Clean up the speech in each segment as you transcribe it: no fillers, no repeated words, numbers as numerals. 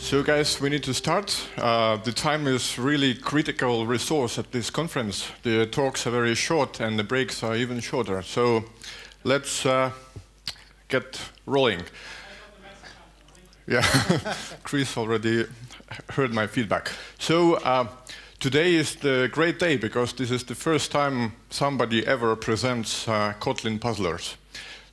So guys, we need to start. The time is really critical resource at this conference. The talks are very short and the breaks are even shorter. So let's get rolling. Yeah, Chris already heard my feedback. So today is the great day because this is the first time somebody ever presents Kotlin Puzzlers.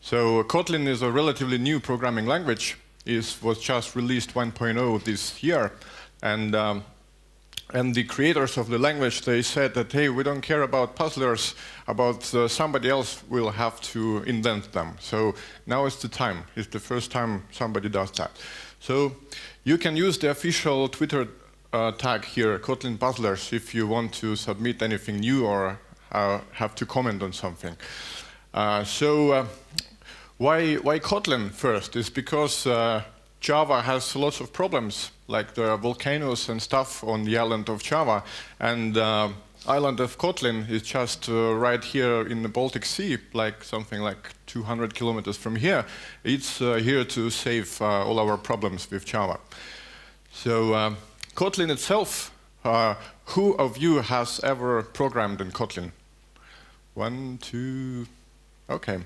So Kotlin is a relatively new programming language. It was just released 1.0 this year, and the creators of the language, they said that, hey, we don't care about puzzlers, somebody else will have to invent them. So now is the time. It's the first time somebody does that. So you can use the official Twitter tag here, Kotlin Puzzlers, if you want to submit anything new or have to comment on something. Why Kotlin first? Is because Java has lots of problems, like the volcanoes and stuff on the island of Java, and island of Kotlin is just right here in the Baltic Sea, like something like 200 kilometers from here. It's here to save all our problems with Java. So Kotlin itself, who of you has ever programmed in Kotlin? 1, 2, okay.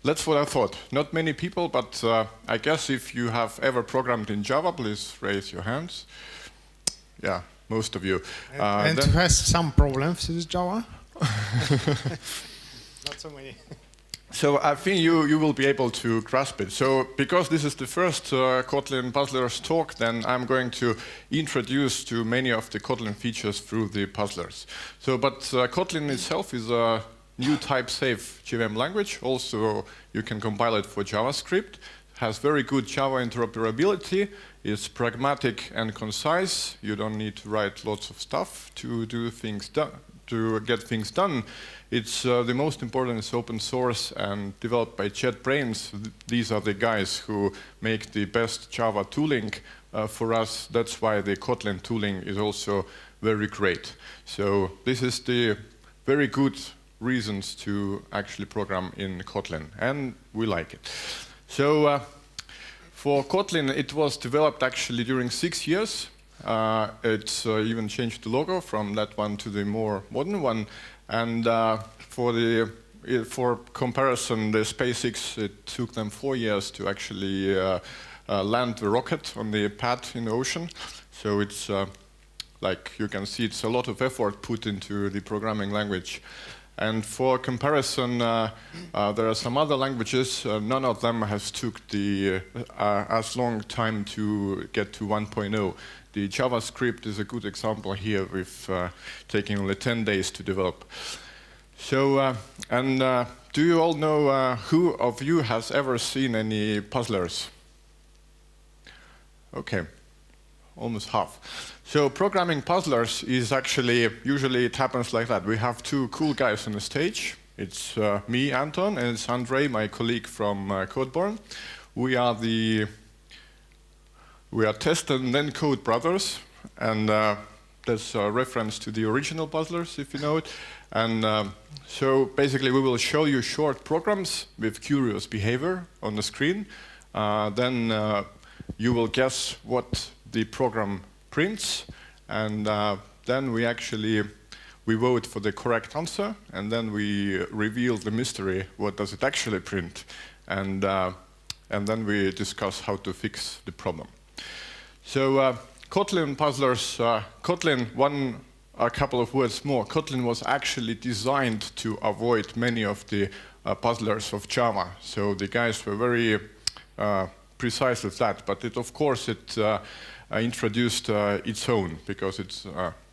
That's what I thought. Not many people, but I guess if you have ever programmed in Java, please raise your hands. Yeah, most of you. And who has some problems with Java? Not so many. So I think you will be able to grasp it. So because this is the first Kotlin Puzzlers talk, then I'm going to introduce to many of the Kotlin features through the puzzlers. So, but Kotlin itself is a new type-safe JVM language. Also, you can compile it for JavaScript. Has very good Java interoperability. It's pragmatic and concise. You don't need to write lots of stuff to do things done, to get things done. It's the most important is open source and developed by JetBrains. These are the guys who make the best Java tooling for us. That's why the Kotlin tooling is also very great. So this is the very good reasons to actually program in Kotlin, and we like it. So for Kotlin, it was developed actually during 6 years. It's even changed the logo from that one to the more modern one. And for comparison, the SpaceX, it took them 4 years to actually land the rocket on the pad in the ocean. So it's like you can see, it's a lot of effort put into the programming language. And for comparison, there are some other languages. None of them has took the as long time to get to 1.0. The JavaScript is a good example here with taking only 10 days to develop. So, do you all know who of you has ever seen any puzzlers? Okay, almost half. So programming puzzlers is actually, usually it happens like that. We have two cool guys on the stage. It's me, Anton, and it's Andrei, my colleague from Codeborn. We are test and then code brothers, and that's a reference to the original puzzlers, if you know it. And so basically we will show you short programs with curious behavior on the screen. Then you will guess what the program prints, and then we vote for the correct answer, and then we reveal the mystery, what does it actually print, and then we discuss how to fix the problem. So Kotlin Puzzlers, Kotlin, a couple of words more. Kotlin was actually designed to avoid many of the puzzlers of Java, so the guys were very precise with that, but of course it introduced its own, because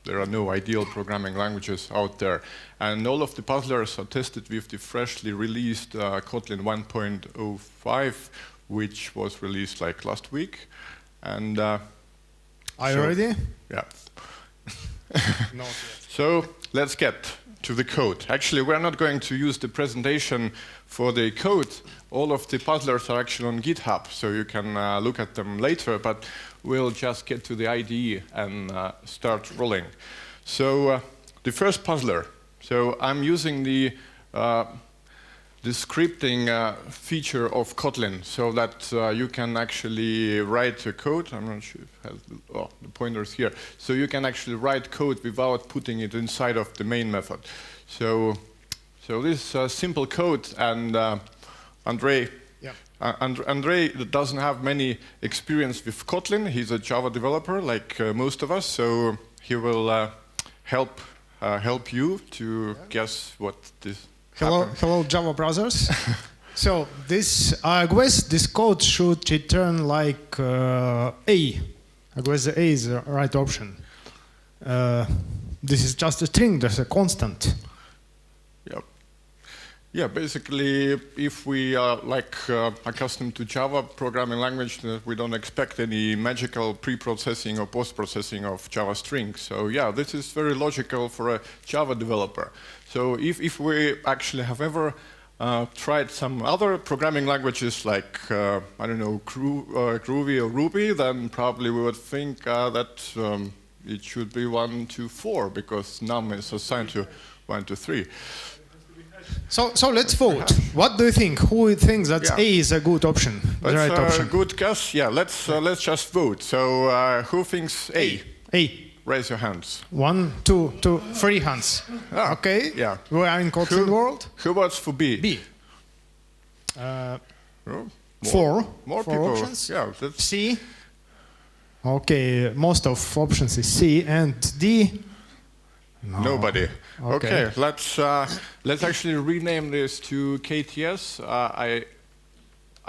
there are no ideal programming languages out there. And all of the puzzlers are tested with the freshly released Kotlin 1.05, which was released like last week. And are you ready? Yeah. Not yet. So let's get to the code. Actually, we're not going to use the presentation for the code. All of the puzzlers are actually on GitHub, so you can look at them later, but we'll just get to the IDE and start rolling. So the first puzzler. So I'm using the the scripting feature of Kotlin, so that you can actually write a code. I'm not sure if it has the pointers here. So you can actually write code without putting it inside of the main method. So this simple code, and Andrei. Yeah. Andrei doesn't have many experience with Kotlin. He's a Java developer, like most of us. So he will help you to guess what this. Hello, Java brothers. So this, I guess, this code should return like A. I guess the A is the right option. This is just a string. There's a constant. Yep. Yeah, basically, if we are accustomed to Java programming language, we don't expect any magical pre-processing or post-processing of Java strings. So yeah, this is very logical for a Java developer. So if we actually have ever tried some other programming languages like, I don't know, Groovy or Ruby, then probably we would think that it should be 1 to 4 because num is assigned to 1 to 3. So let's vote. What do you think? Who thinks that A is a good option? The right option. Good guess. Yeah, let's just vote. So who thinks A? A. Raise your hands. 1, 2, 3 hands. Ah, okay. Yeah. We are in Kotlin world. Who votes for B? B. More Four people. options. Yeah. C. Okay, most of options is C, and D. No. Nobody. Okay. Let's actually rename this to KTS. I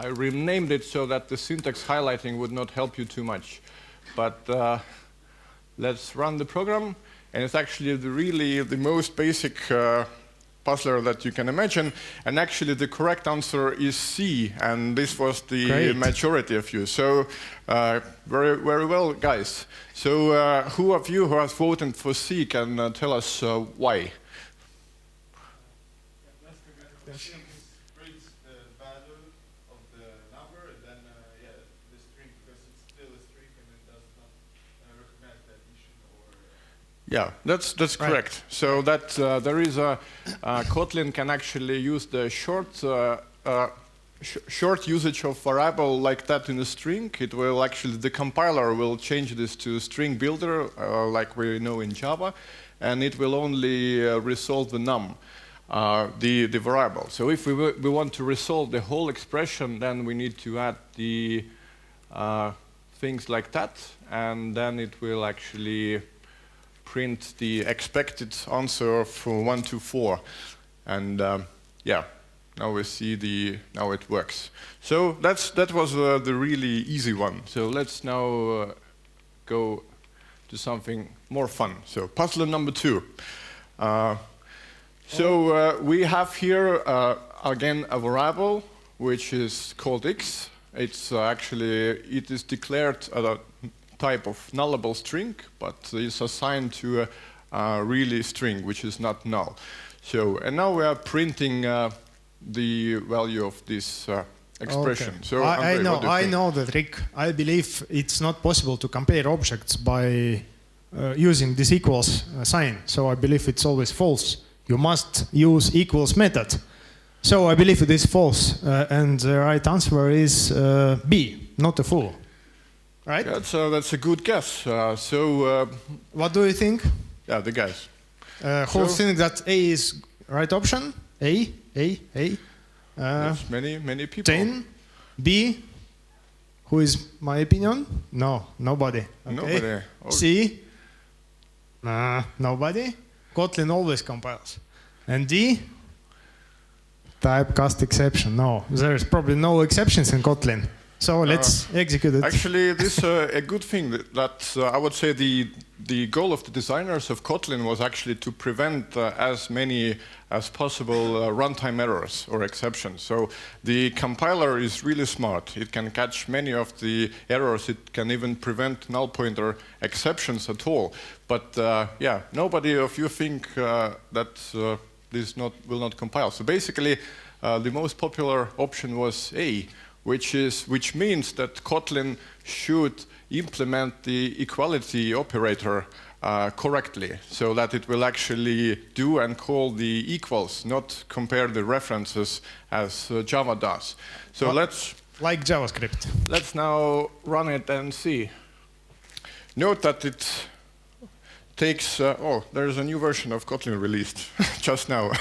renamed it so that the syntax highlighting would not help you too much, but let's run the program, and it's actually the most basic puzzler that you can imagine, and actually the correct answer is C, and this was the majority of you. So very, very well, guys. So who of you who has voted for C can tell us why? Yeah, that's correct. So that there is Kotlin can actually use the short usage of variable like that in a string. It will actually, the compiler will change this to string builder like we know in Java, and it will only resolve the num, the variable. So if we want to resolve the whole expression, then we need to add the things like that, and then it will actually print the expected answer for 1 to 4, and yeah, now we see now it works. So that was the really easy one. So let's now go to something more fun. So puzzle number 2. We have here again a variable which is called x. It's it is declared a type of nullable string, but it's assigned to a really string, which is not null. So, and now we are printing the value of this expression. Okay. So, Andrei, I know the trick. I believe it's not possible to compare objects by using this equals sign. So I believe it's always false. You must use equals method. So I believe it is false, and the right answer is B, not a fool. Right? That's a good guess. What do you think? Yeah, the guys. Who think that A is right option? A. There's many people. 10. B. Who is my opinion? No, nobody. Okay. Nobody. Oh. C. Nobody. Kotlin always compiles. And D. Typecast exception. No, there's probably no exceptions in Kotlin. So let's execute it. Actually, this is a good thing that I would say the goal of the designers of Kotlin was actually to prevent as many as possible runtime errors or exceptions. So the compiler is really smart. It can catch many of the errors. It can even prevent null pointer exceptions at all. But yeah, nobody of you think that this will not compile. So basically, the most popular option was A, which means that Kotlin should implement the equality operator correctly, so that it will actually do and call the equals, not compare the references as Java does. So like JavaScript. Let's now run it and see. Note that it takes, there's a new version of Kotlin released just now.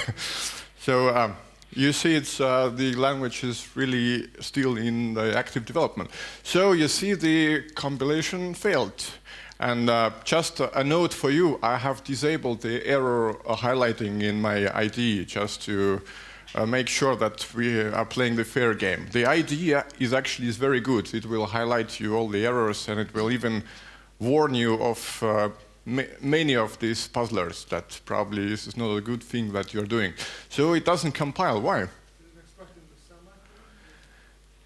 So you see the language is really still in the active development. So you see the compilation failed. And just a note for you, I have disabled the error highlighting in my IDE just to make sure that we are playing the fair game. The IDE is actually very good. It will highlight you all the errors, and it will even warn you of many of these puzzlers that probably this is not a good thing that you're doing. So it doesn't compile. Why?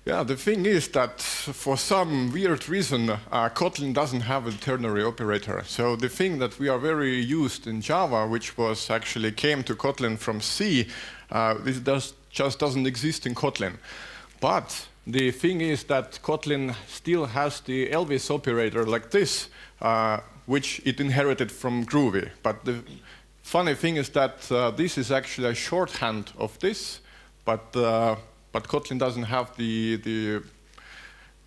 Yeah, the thing is that for some weird reason, Kotlin doesn't have a ternary operator. So the thing that we are very used in Java, which was actually came to Kotlin from C, this just doesn't exist in Kotlin. But the thing is that Kotlin still has the Elvis operator like this, which it inherited from Groovy. But the funny thing is that this is actually a shorthand of this, but Kotlin doesn't have the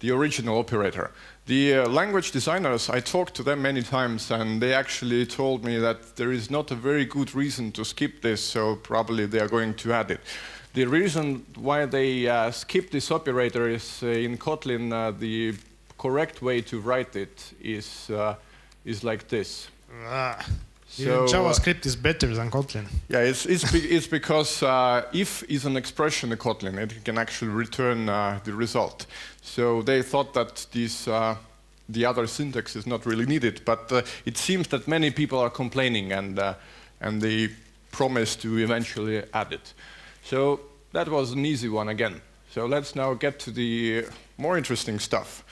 original operator. The language designers, I talked to them many times, and they actually told me that there is not a very good reason to skip this, so probably they are going to add it. The reason why they skip this operator is in Kotlin, the correct way to write it is like this. So, JavaScript is better than Kotlin. Yeah, it's because if is an expression in Kotlin, it can actually return the result. So they thought that the other syntax is not really needed, but it seems that many people are complaining, and they promise to eventually add it. So that was an easy one again. So let's now get to the more interesting stuff.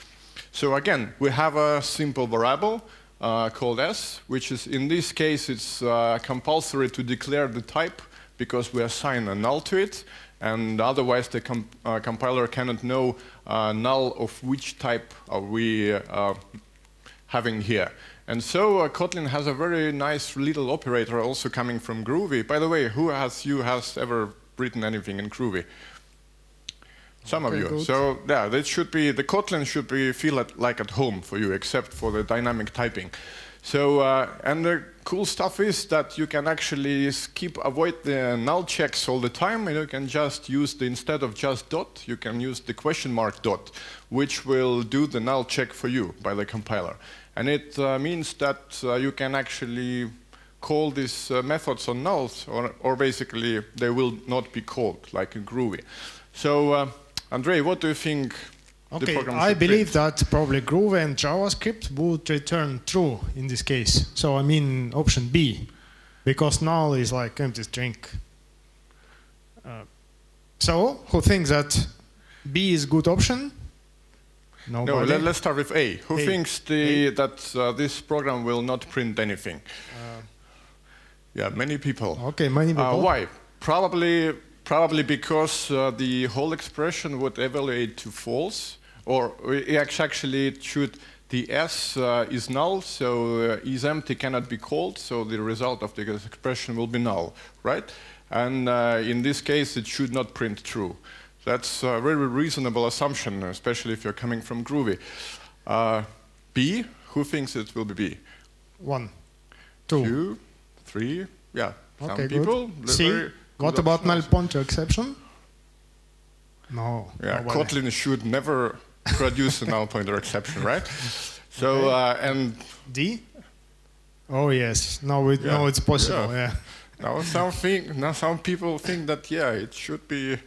So again, we have a simple variable called s, which is, in this case, it's compulsory to declare the type because we assign a null to it, and otherwise the compiler cannot know null of which type are we having here. And so Kotlin has a very nice little operator also coming from Groovy. By the way, who has ever written anything in Groovy? Some of you. Good. So yeah, the Kotlin should feel like at home for you, except for the dynamic typing. So and the cool stuff is that you can actually avoid the null checks all the time, and you can just use instead of just dot, you can use the question mark dot, which will do the null check for you by the compiler. And it means that you can actually call these methods on nulls, or basically they will not be called like in Groovy. So. Andrei, what do you think the program should I believe that probably Groovy and JavaScript would return true in this case. So I mean option B, because null is like empty string. So who thinks that B is good option? Nobody? No, let's start with A. Who thinks that this program will not print anything? Yeah, many people. Okay, many people. Why? Probably because the whole expression would evaluate to false, or actually it should, the s is null, so is empty cannot be called, so the result of the expression will be null, right? And in this case, it should not print true. That's a very reasonable assumption, especially if you're coming from Groovy. B, who thinks it will be B? 1, 2, 3, yeah. Okay, some people. C. What about null pointer exception? No. Yeah, Kotlin should never produce a null pointer exception, right? So and D. Oh yes, now it's possible. Yeah. Now some people think that it should be,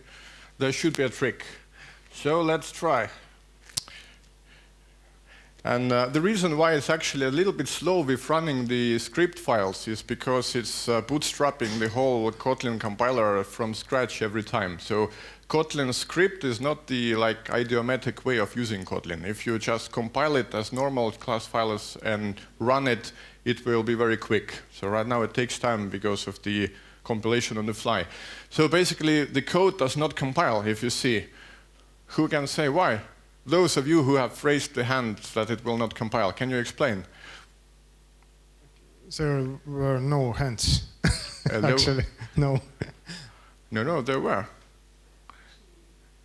there should be a trick. So let's try. And the reason why it's actually a little bit slow with running the script files is because it's bootstrapping the whole Kotlin compiler from scratch every time. So Kotlin script is not the idiomatic way of using Kotlin. If you just compile it as normal class files and run it, it will be very quick. So right now it takes time because of the compilation on the fly. So basically the code does not compile, if you see. Who can say why? Those of you who have raised the hand that it will not compile, can you explain? There were no hands. Actually, no. No, there were.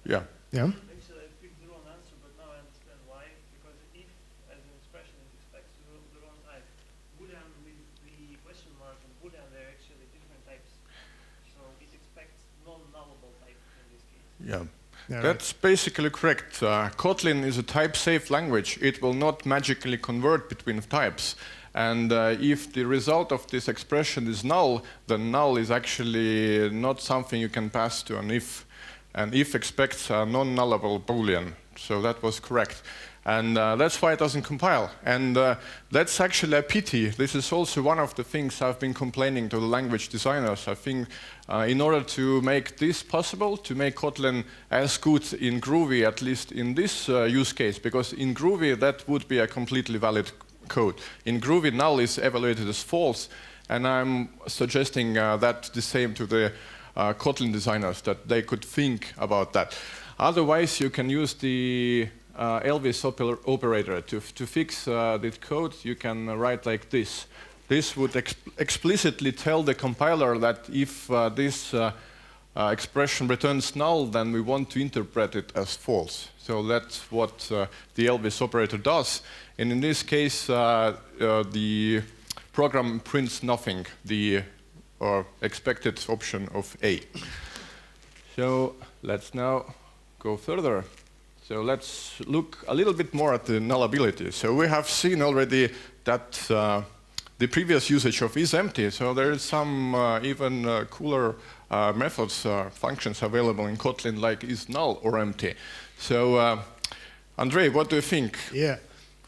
Yeah. Yeah. Actually, I picked the wrong answer, but now I understand why. Because if, as an expression, it expects the wrong type, Boolean with the question mark and Boolean, they're actually different types. So it expects non-nullable type in this case. Yeah. Yeah, That's basically correct. Kotlin is a type-safe language. It will not magically convert between types. And if the result of this expression is null, then null is actually not something you can pass to an if. And if expects a non-nullable Boolean. So that was correct. And that's why it doesn't compile. And that's actually a pity. This is also one of the things I've been complaining to the language designers. I think in order to make this possible, to make Kotlin as good in Groovy, at least in this use case, because in Groovy that would be a completely valid code. In Groovy, null is evaluated as false, and I'm suggesting that the same to the Kotlin designers, that they could think about that. Otherwise, you can use the Elvis operator to fix the code. You can write like this. This would explicitly tell the compiler that if this expression returns null, then we want to interpret it as false. So that's what the Elvis operator does. And in this case, the program prints nothing, the expected option of A. So let's now go further. So let's look a little bit more at the nullability. So we have seen already that the previous usage of isEmpty. So there is some even cooler methods, functions available in Kotlin like isNull or empty. So Andrei, what do you think? Yeah.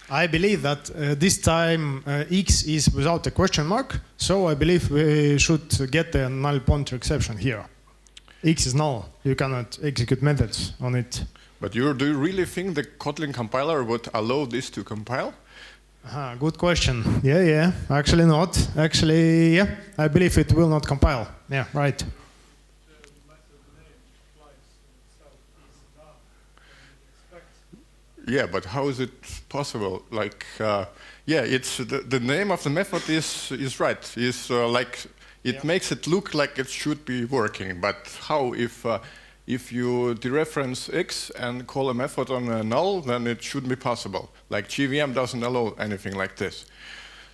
I believe that this time x is without a question mark, so I believe we should get a null pointer exception here. X is null. You cannot execute methods on it. But do you really think the Kotlin compiler would allow this to compile? Good question. Yeah. Actually not. Actually, yeah. I believe it will not compile. Yeah, right. Yeah, but how is it possible? Like, yeah, it's the name of the method is right. Is like it makes it look like it should be working. But how if you dereference x and call a method on a null, then it shouldn't be possible. Like JVM doesn't allow anything like this.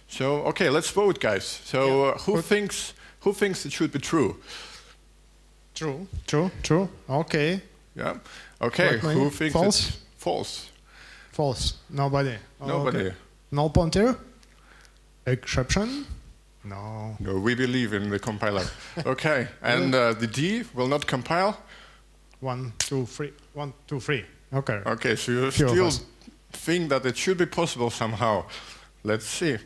So okay, let's vote, guys. So who thinks it should be true? True. Okay. Yeah. Okay. Who thinks false? it's false? False. Nobody. Nobody. Okay. Null pointer? Exception? No. No, we believe in the compiler. Okay, and the D will not compile? 1, 2, 3. 1, 2, 3. Okay. Okay, so you still think that it should be possible somehow. Let's see.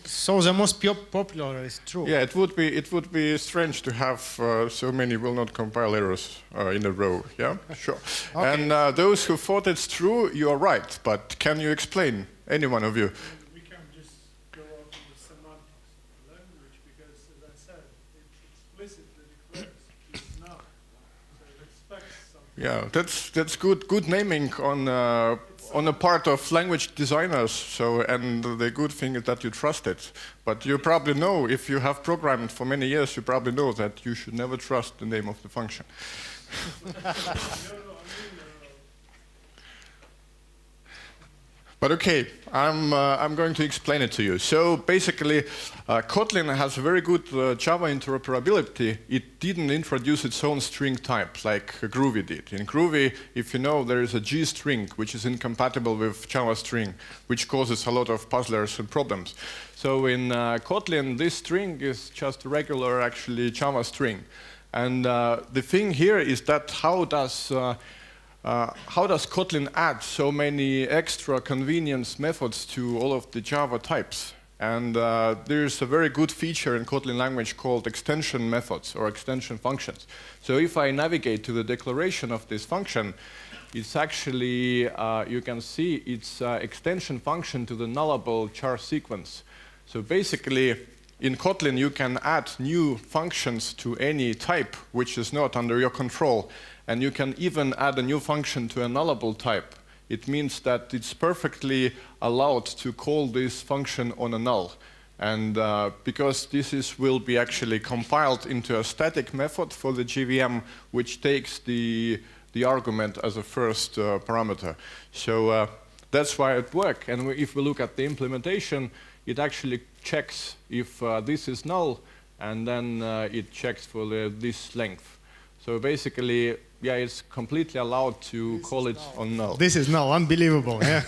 So the most popular is true. Yeah, it would be strange to have so many will not compile errors in a row. Yeah, sure. Okay. And those who thought it's true, you are right. But can you explain, any one of you? We can just go off of the semantics of the language because, as I said, it explicitly declares it's not. So it expects something. Yeah, that's good naming on a part of language designers. So, and the good thing is that you trust it. But you probably know, if you have programmed for many years, you probably know that you should never trust the name of the function. But okay, I'm going to explain it to you. So basically, Kotlin has very good Java interoperability. It didn't introduce its own string type like Groovy did. In Groovy, if you know, there is a G string which is incompatible with Java string, which causes a lot of puzzlers and problems. So in Kotlin, this string is just a regular, actually, Java string. And the thing here is that how does Kotlin add so many extra convenience methods to all of the Java types? And there's a very good feature in Kotlin language called extension methods or extension functions. So if I navigate to the declaration of this function, it's actually, you can see it's extension function to the nullable char sequence. So basically, in Kotlin, you can add new functions to any type which is not under your control. And you can even add a new function to a nullable type. It means that it's perfectly allowed to call this function on a null. And because will be actually compiled into a static method for the JVM, which takes the argument as a first parameter. So that's why it works. And if we look at the implementation, it actually checks if this is null, and then it checks for this length. So basically, yeah, it's completely allowed to call it on null. This is null, unbelievable. Yeah,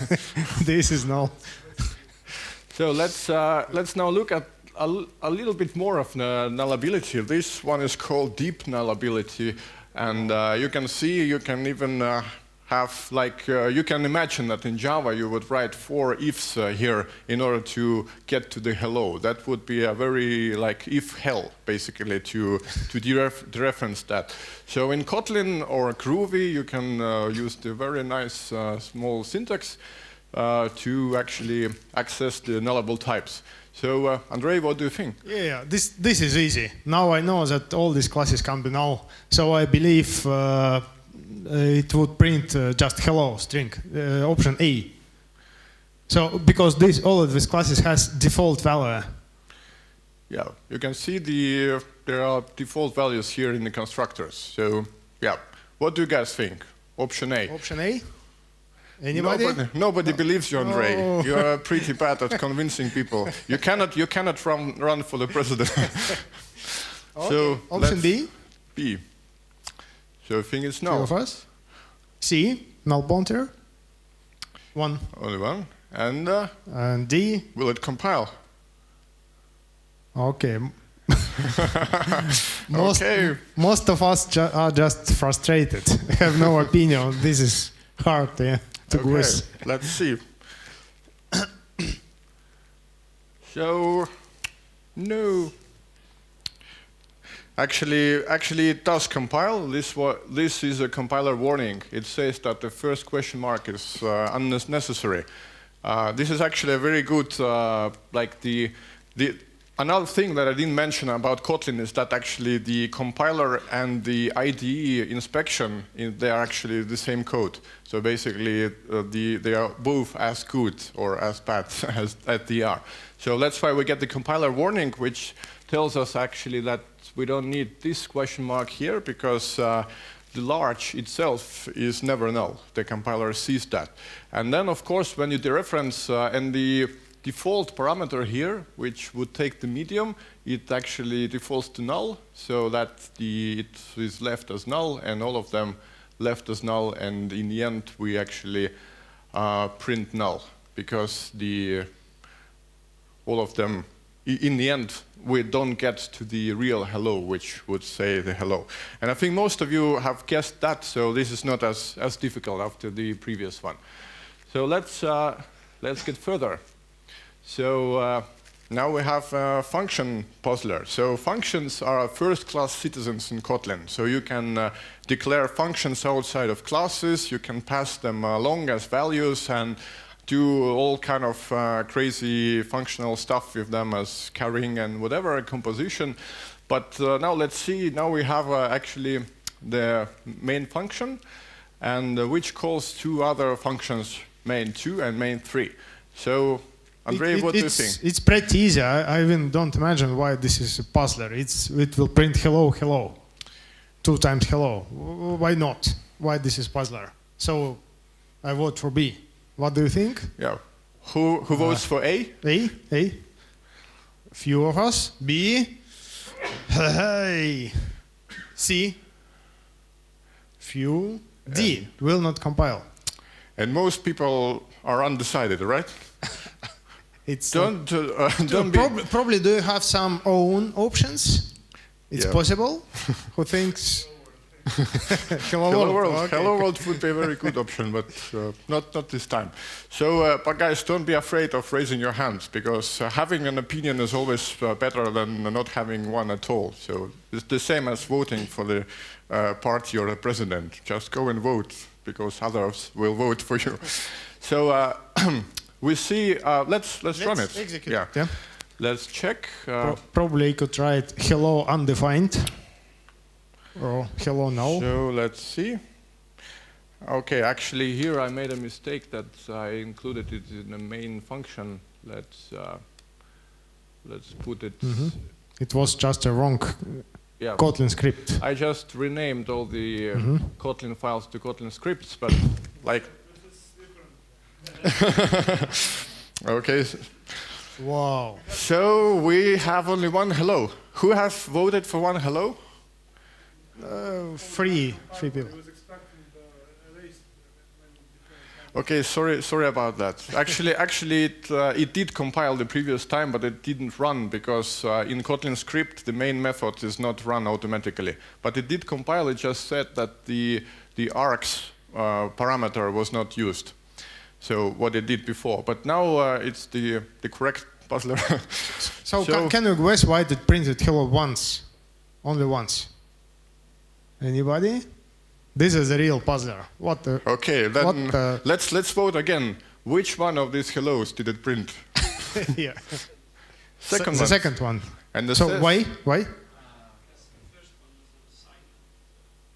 this is null. So let's now look at a little bit more of the nullability. This one is called deep nullability, and you can see, you can even have, like, you can imagine that in Java you would write 4 ifs here in order to get to the hello. That would be a very, like, if hell, basically, to dereference that. So in Kotlin or Groovy, you can use the very nice small syntax to actually access the nullable types. So, Andrei, what do you think? Yeah, this is easy. Now I know that all these classes can be null, so I believe it would print just hello string, option A. So, because all of these classes has default value. Yeah, you can see there are default values here in the constructors. So, yeah, what do you guys think? Option A. Option A? Anybody? Nobody believes you, Andrei. No. You are pretty bad at convincing people. You cannot run for the president. Okay. So option B? B. So I think it's Two null. of us. C, null pointer. 1. Only one. And D. will it compile? Okay. Okay. Most of us are just frustrated. Have no opinion. This is hard, yeah, to guess. Let's see. So, no. Actually, it does compile. This is a compiler warning. It says that the first question mark is unnecessary. This is actually a very good, another thing that I didn't mention about Kotlin is that actually the compiler and the IDE inspection, they are actually the same code. So basically, they are both as good or as bad as they are. So that's why we get the compiler warning, which tells us actually that we don't need this question mark here because the large itself is never null. The compiler sees that. And then, of course, when you dereference and the default parameter here, which would take the medium, it actually defaults to null, so that it is left as null, and all of them left as null, and in the end we actually print null, because all of them, in the end, we don't get to the real hello, which would say the hello. And I think most of you have guessed that, so this is not as difficult after the previous one. So let's get further. So now we have a function puzzler. So functions are first-class citizens in Kotlin. So you can declare functions outside of classes, you can pass them along as values and do all kind of crazy functional stuff with them as carrying and whatever, composition. But now let's see, now we have actually the main function, and which calls 2 other functions, main2 and main3. So Andrei, what do you think? It's pretty easy. I even don't imagine why this is a puzzler. It will print hello, hello. 2 times hello. Why not? Why this is puzzler? So I vote for B. What do you think? Yeah. Who votes for A? A. Few of us. B. Hey. C. Few. D. Will not compile. And most people are undecided, right? It's don't be. Probably do you have some own options? It's possible. Who thinks? Hello world. Okay. Hello world would be a very good option, but not this time. So, but guys, don't be afraid of raising your hands, because having an opinion is always better than not having one at all. So it's the same as voting for the party or the president. Just go and vote, because others will vote for you. So we see. Let's run it. Execute. Yeah. Let's check. Probably you could write hello undefined. Or hello null. So let's see. Okay, actually here I made a mistake that I included it in the main function. Let's let's put it. It was just a wrong Yeah. Kotlin script. I just renamed all the Kotlin files to Kotlin scripts, but like. Okay. Wow. So we have only one hello. Who has voted for one hello? Three people. I was expecting the erased Okay, sorry about that. Actually, it did compile the previous time, but it didn't run because in Kotlin script the main method is not run automatically. But it did compile. It just said that the args parameter was not used. So what it did before, but now it's the correct puzzler. So can you guess why it printed hello once, only once? Anybody? This is a real puzzler. What the? Okay, then what the? let's vote again. Which one of these hellos did it print? Yeah. Second The one. second one. And the So why?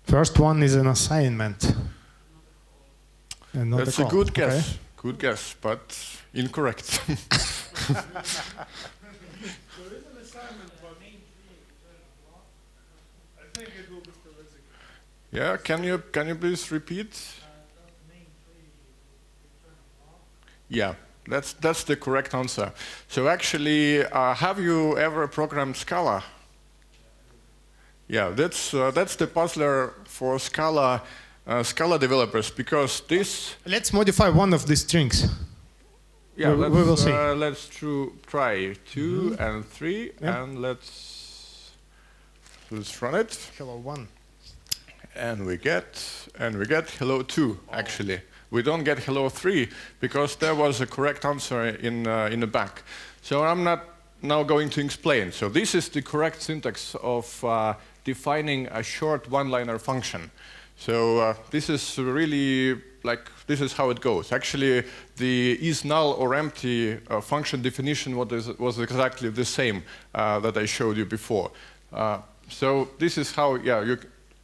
First one is an assignment. And not That's a a call. good Okay. guess. Good guess, but incorrect. There is an assignment, but I think it will be still executed. Yeah, can you please repeat? Yeah, that's the correct answer. So actually, have you ever programmed Scala? Yeah, that's the puzzler for Scala developers, because this. Let's modify one of these strings. Yeah, we will see. Let's try 2 and 3, Yep. and let's run it. Hello one. And we get hello 2 actually. We don't get hello 3 because there was a correct answer in the back. So I'm not now going to explain. So this is the correct syntax of defining a short one-liner function. So this is really this is how it goes. Actually, the is null or empty function definition was exactly the same that I showed you before. So this is how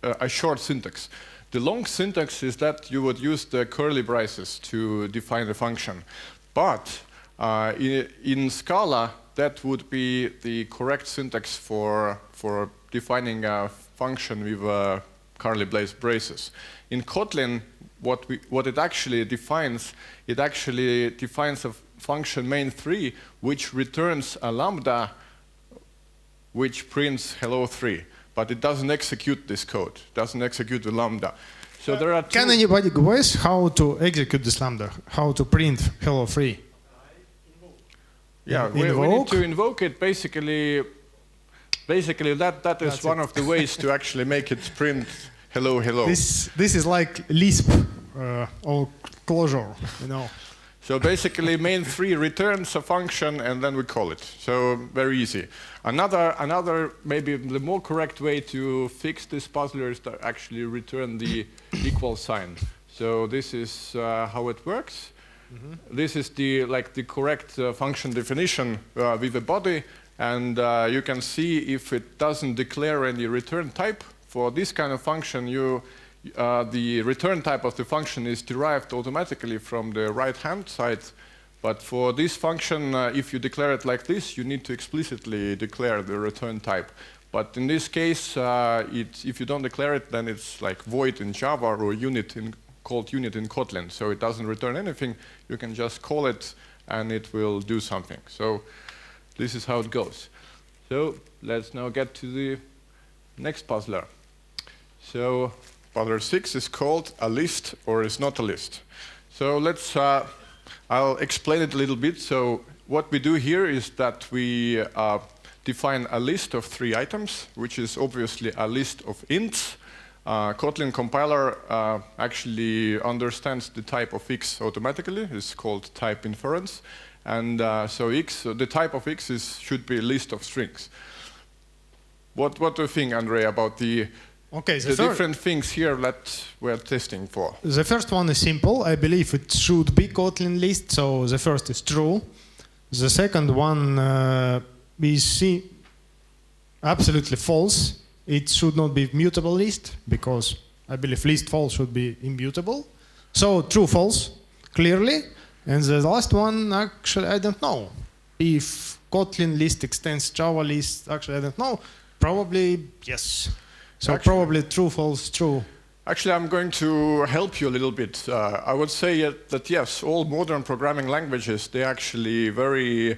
a short syntax. The long syntax is that you would use the curly braces to define the function. But in Scala, that would be the correct syntax for defining a function with curly braces. In Kotlin, what it actually defines a function main3 which returns a lambda which prints hello 3. But it doesn't execute this code, doesn't execute the lambda. So there are Can anybody guess how to execute this lambda? How to print hello 3? Yeah, we need to invoke it. Basically that is That's one of the ways to actually make it print hello. This is like Lisp or Clojure, you know. So basically main3 returns a function and then we call it. So very easy. Another maybe the more correct way to fix this puzzler is to actually return the equal sign. So this is how it works. This is the correct function definition with a body, and you can see if it doesn't declare any return type. For this kind of function, the return type of the function is derived automatically from the right-hand side. But for this function, if you declare it like this, you need to explicitly declare the return type. But in this case, if you don't declare it, then it's like void in Java or called unit in Kotlin. So it doesn't return anything. You can just call it, and it will do something. So this is how it goes. So let's now get to the next puzzler. So puzzler 6 is called a list or is not a list. So I'll explain it a little bit. So what we do here is that we define a list of 3 items, which is obviously a list of ints. Kotlin compiler actually understands the type of X automatically. It's called type inference. And so the type of X should be a list of strings. What do you think, Andrei, about the different things here that we're testing for? The first one is simple. I believe it should be Kotlin list, so the first is true. The second one is absolutely false. It should not be mutable list, because I believe list false should be immutable. So true, false, clearly. And the last one, actually, I don't know if Kotlin list extends Java list. Actually, I don't know. Probably yes. So Actually- probably true, false, true. Actually, I'm going to help you a little bit. I would say that yes, all modern programming languages, they're actually very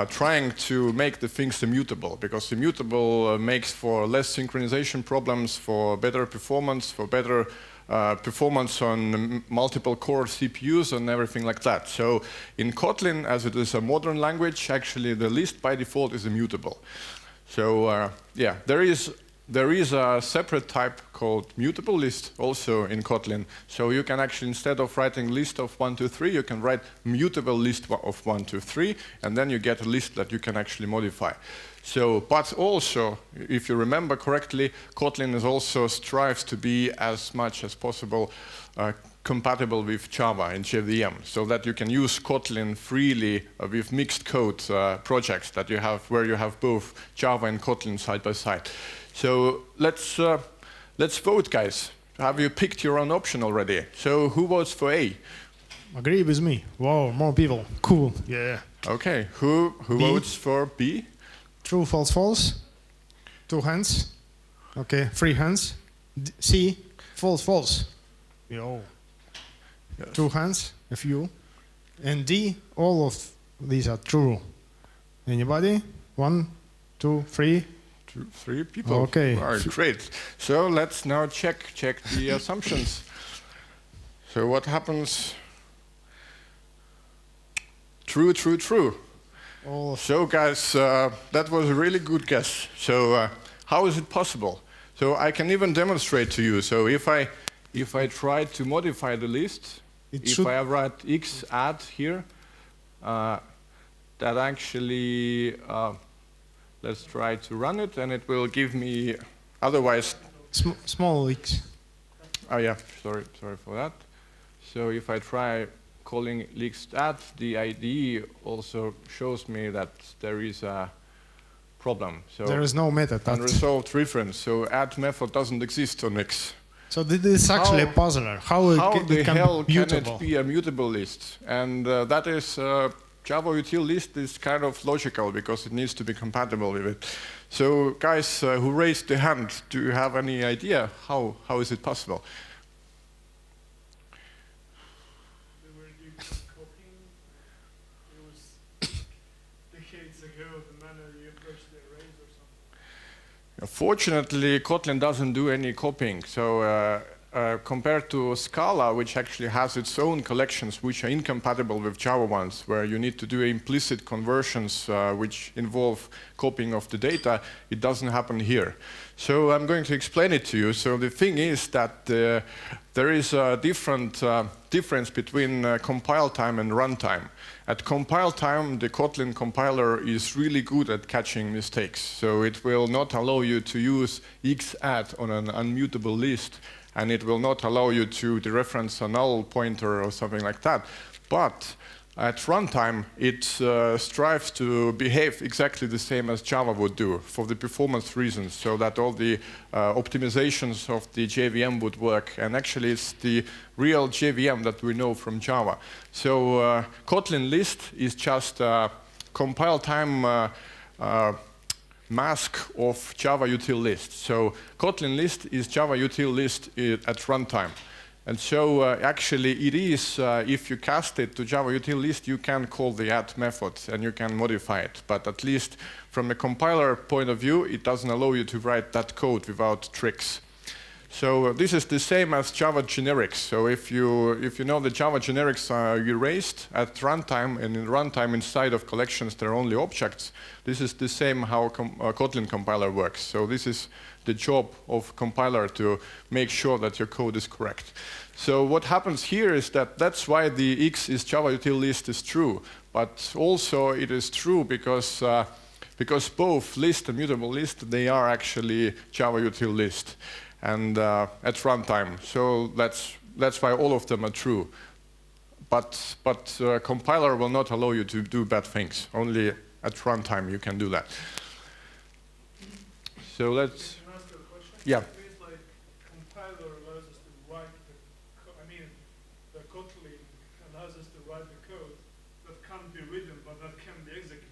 trying to make the things immutable, because immutable makes for less synchronization problems, for better performance, for better performance on multiple core CPUs and everything like that. So in Kotlin, as it is a modern language, actually the list by default is immutable. So yeah, there is a separate type called mutable list also in Kotlin. So you can actually, instead of writing list of 1, 2, 3, you can write mutable list of 1, 2, 3, and then you get a list that you can actually modify. So, but also, if you remember correctly, Kotlin is also strives to be as much as possible compatible with Java and JVM, so that you can use Kotlin freely with mixed code projects that you have, where you have both Java and Kotlin side by side. So let's vote, guys. Have you picked your own option already? So who votes for A? Agree with me. Wow, more people. Cool. Yeah. Okay. Who B. votes for B? True, false, false. 2 hands. Okay, 3 hands. C. False, false. Yo. Yes. 2 hands. A few. And D. All of these are true. Anybody? 1, 2, 3. 2, 3 people. Okay. All right, great. So let's now check the assumptions. So what happens? True, true, true. All of So guys, that was a really good guess. So how is it possible? So I can even demonstrate to you. So if I try to modify the list, if I write x add here, that actually, let's try to run it, and it will give me, otherwise, small x. oh yeah, sorry for that. So if I try calling list add, the IDE also shows me that there is a problem. So There is no method. unresolved reference. So add method doesn't exist on X. So this is actually a puzzler. How the it can hell be can mutable? it be a mutable list? And that is Java util list is kind of logical because it needs to be compatible with it. So guys who raised the hand, do you have any idea how is it possible? They were doing copying. It was decades ago, the manner you approach the arrays or something. Fortunately, Kotlin doesn't do any copying. So compared to Scala, which actually has its own collections which are incompatible with Java ones, where you need to do implicit conversions which involve copying of the data, it doesn't happen here. So I'm going to explain it to you. So the thing is that there is a difference between compile time and runtime. At compile time, the Kotlin compiler is really good at catching mistakes. So it will not allow you to use xadd on an unmutable list, and it will not allow you to dereference a null pointer or something like that. But at runtime, it strives to behave exactly the same as Java would do for the performance reasons, so that all the optimizations of the JVM would work. And actually, it's the real JVM that we know from Java. So Kotlin list is just a compile time mask of Java util list. So Kotlin list is Java util list at runtime. And so actually it is, if you cast it to Java util list, you can call the add method and you can modify it. But at least from a compiler point of view, it doesn't allow you to write that code without tricks. So this is the same as Java generics. So if you know the Java generics are erased at runtime, and in runtime inside of collections there are only objects, this is the same how Kotlin compiler works. So this is the job of compiler to make sure that your code is correct. So what happens here is that that's why the X is Java util list is true, but also it is true because both list and mutable list, they are actually Java util list. And at runtime, so that's why all of them are true. But compiler will not allow you to do bad things. Only at runtime you can do that. So let's. Can I ask you a question? Yeah. It means like compiler allows us to write the Kotlin allows us to write the code that can't be written, but that can be executed.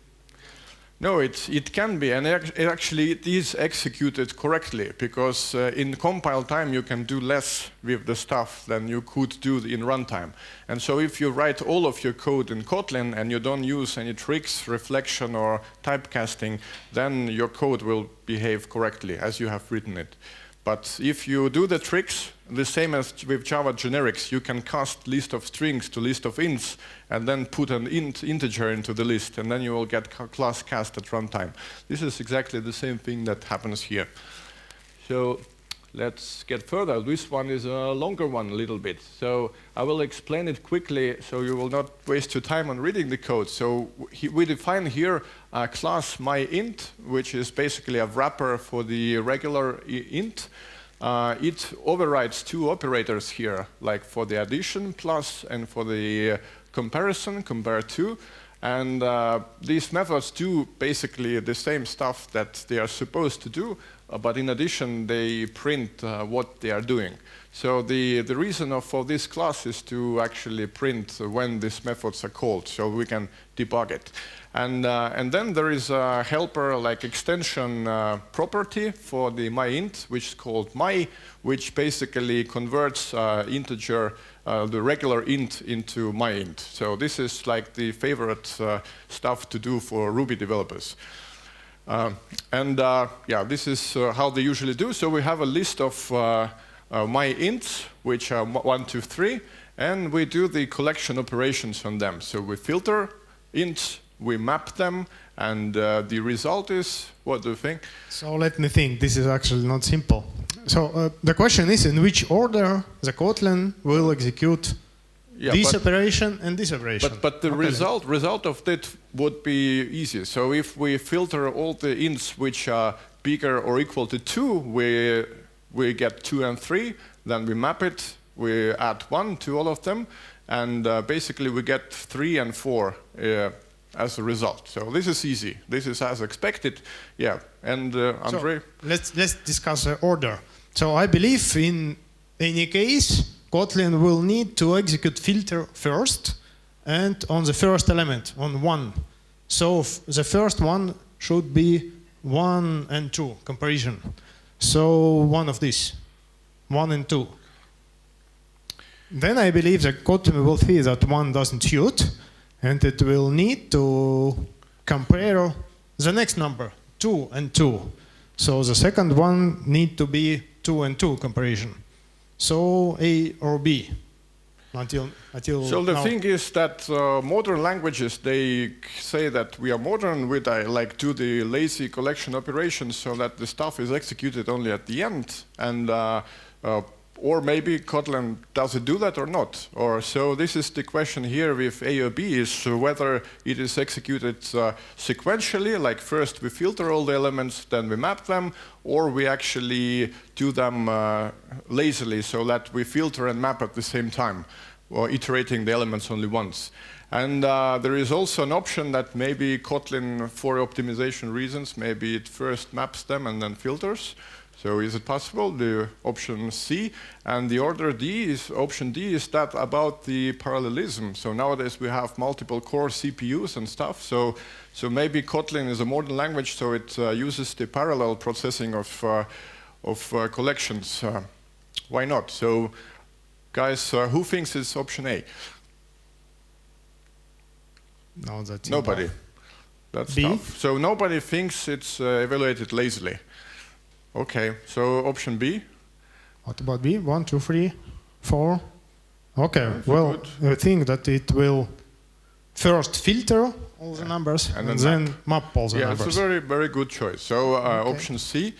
No, it can be, and actually it is executed correctly, because in compile time you can do less with the stuff than you could do in runtime. And so if you write all of your code in Kotlin and you don't use any tricks, reflection, or typecasting, then your code will behave correctly as you have written it. But if you do the tricks, the same as with Java generics, you can cast list of strings to list of ints and then put an integer into the list, and then you will get class cast at runtime. This is exactly the same thing that happens here. So let's get further. This one is a longer one a little bit. So I will explain it quickly so you will not waste your time on reading the code. So we define here a class myInt, which is basically a wrapper for the regular int. It overrides two operators here, like for the addition plus and for the comparison, compare to. And these methods do basically the same stuff that they are supposed to do, but in addition they print what they are doing. So the reason for this class is to actually print when these methods are called, so we can debug it. And then there is a helper like extension property for the myInt, which is called my, which basically converts integer, the regular int, into myInt. So this is like the favorite stuff to do for Ruby developers. Yeah, this is how they usually do. So we have a list of myInts, which are 1, 2, 3, and we do the collection operations on them. So we filter ints, we map them, and the result is, what do you think? So let me think, this is actually not simple. So the question is, in which order the Kotlin will execute this operation and this operation? But the result of that would be easy. So if we filter all the ints which are bigger or equal to 2, we get 2 and 3, then we map it, we add 1 to all of them, and basically we get 3 and 4 as a result. So this is easy. This is as expected. Yeah. And Andrei? So let's discuss the order. So I believe in any case, Kotlin will need to execute filter first and on the first element, on 1. So the first one should be 1 and 2 comparison. So one of these, 1 and 2. Then I believe that Kotlin will see that 1 doesn't suit, and it will need to compare the next number, 2 and 2. So the second one need to be 2 and 2 comparison. So A or B until So the now. thing is that modern languages, they say that we are modern with like do the lazy collection operations so that the stuff is executed only at the end, and or maybe Kotlin does it do that or not? Or so this is the question here with A or B, is whether it is executed sequentially, like first we filter all the elements, then we map them, or we actually do them lazily so that we filter and map at the same time, or iterating the elements only once. And there is also an option that maybe Kotlin, for optimization reasons, maybe it first maps them and then filters. So is it possible? The option C. And the order D is, option D is that about the parallelism. So nowadays we have multiple core CPUs and stuff. So maybe Kotlin is a modern language, so it uses the parallel processing of collections. Why not? So guys, who thinks it's option A? No, that's Nobody. impossible. That's B? tough. So nobody thinks it's evaluated lazily. Okay, so option B. What about B? 1, 2, 3, 4. Okay, That's well, good. I think that it will first filter all the numbers And and then then map all the Yeah, numbers. it's a very, very good choice. So option C.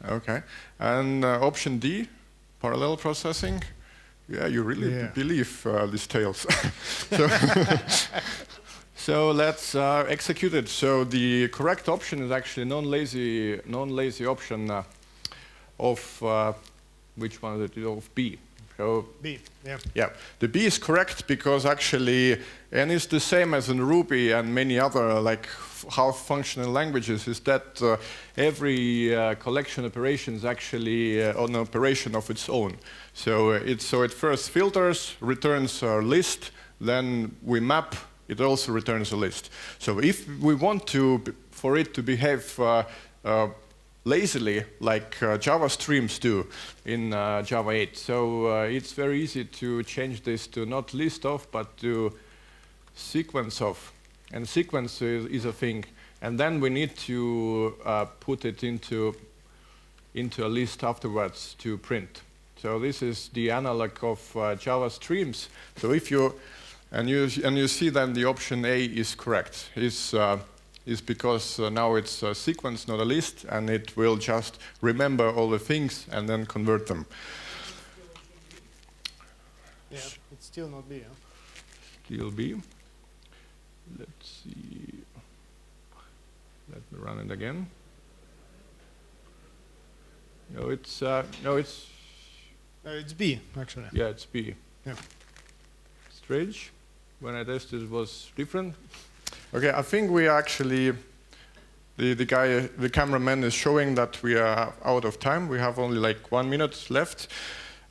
Okay, and option D, parallel processing. Yeah, you really believe these tales. So let's execute it. So the correct option is actually non-lazy option of which one is it? Of B. So B, yeah. yeah, the B is correct because actually, and it's the same as in Ruby and many other like half-functional languages, is that every collection operation is actually an operation of its own. So it first filters, returns a list, then we map it also returns a list. So if we want for it to behave lazily, like Java streams do in Java 8, so it's very easy to change this to not list of, but to sequence of. And sequence is a thing. And then we need to put it into a list afterwards to print. So this is the analog of Java streams. So if you see then the option A is correct. Is because now it's a sequence, not a list, and it will just remember all the things and then convert them. Yeah, it's still not B. Huh? Still B. Let's see. Let me run it again. No, it's It's B, actually. Yeah, it's B. Yeah. Strange. When I tested, it was different. Okay, I think we actually, the cameraman is showing that we are out of time. We have only like 1 minute left.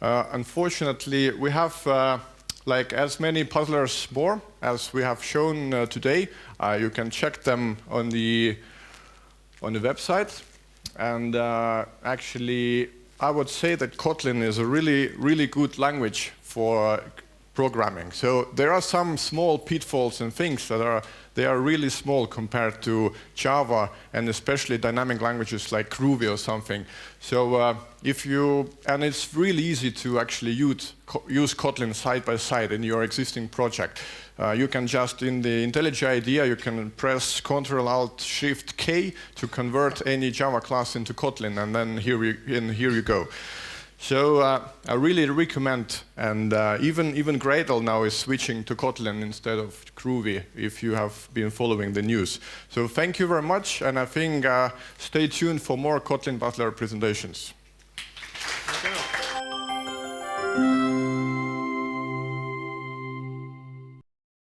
Unfortunately, we have like as many puzzlers more as we have shown today. You can check them on the website. And actually, I would say that Kotlin is a really good language for programming. So there are some small pitfalls and things that they are really small compared to Java and especially dynamic languages like Groovy or something. So and it's really easy to actually use Kotlin side by side in your existing project. You can just, in the IntelliJ IDEA, you can press Ctrl-Alt-Shift-K to convert any Java class into Kotlin, and then here you go. So I really recommend, and even Gradle now is switching to Kotlin instead of Groovy, if you have been following the news. So thank you very much, and I think stay tuned for more Kotlin Puzzler presentations.